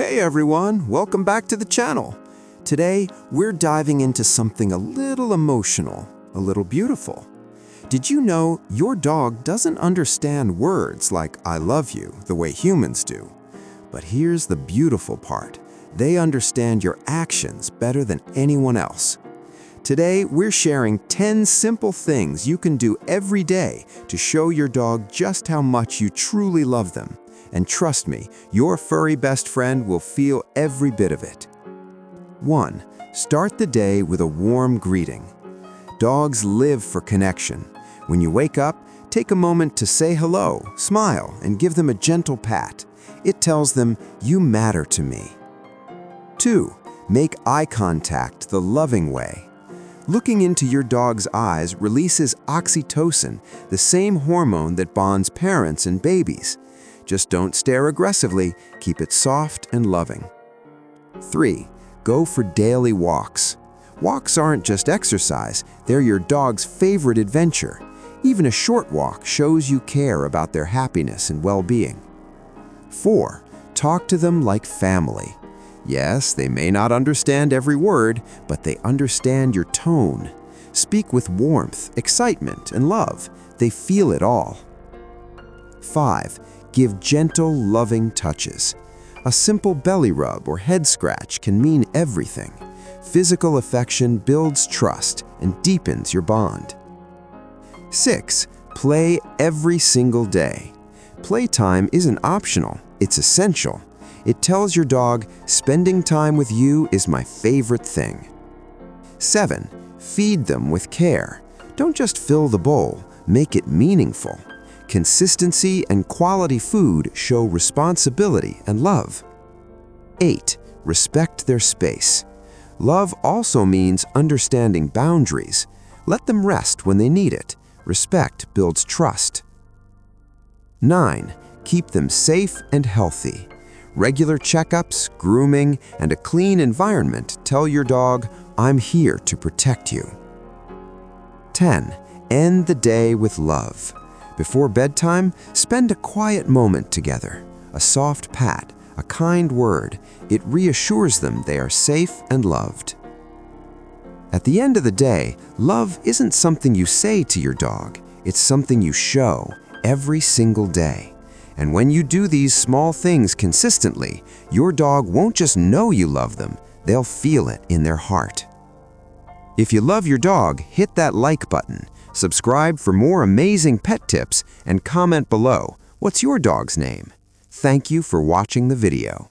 Hey everyone, welcome back to the channel. Today, we're diving into something a little emotional, a little beautiful. Did you know your dog doesn't understand words like I love you the way humans do? But here's the beautiful part. They understand your actions better than anyone else. Today, we're sharing 10 simple things you can do every day to show your dog just how much you truly love them. And trust me, your furry best friend will feel every bit of it. 1. Start the day with a warm greeting. Dogs live for connection. When you wake up, take a moment to say hello, smile, and give them a gentle pat. It tells them, you matter to me. 2. Make eye contact the loving way. Looking into your dog's eyes releases oxytocin, the same hormone that bonds parents and babies. Just don't stare aggressively, keep it soft and loving. 3. Go for daily walks. Walks aren't just exercise, they're your dog's favorite adventure. Even a short walk shows you care about their happiness and well-being. 4. Talk to them like family. Yes, they may not understand every word, but they understand your tone. Speak with warmth, excitement, and love. They feel it all. 5. Give gentle, loving touches. A simple belly rub or head scratch can mean everything. Physical affection builds trust and deepens your bond. 6. Play every single day. Playtime isn't optional, it's essential. It tells your dog, spending time with you is my favorite thing. 7. Feed them with care. Don't just fill the bowl, make it meaningful. Consistency and quality food show responsibility and love. 8. Respect their space. Love also means understanding boundaries. Let them rest when they need it. Respect builds trust. 9. Keep them safe and healthy. Regular checkups, grooming, and a clean environment tell your dog, I'm here to protect you. 10. End the day with love. Before bedtime, spend a quiet moment together. A soft pat, a kind word. It reassures them they are safe and loved. At the end of the day, love isn't something you say to your dog. It's something you show every single day. And when you do these small things consistently, your dog won't just know you love them, they'll feel it in their heart. If you love your dog, hit that like button, subscribe for more amazing pet tips, and comment below, what's your dog's name? Thank you for watching the video.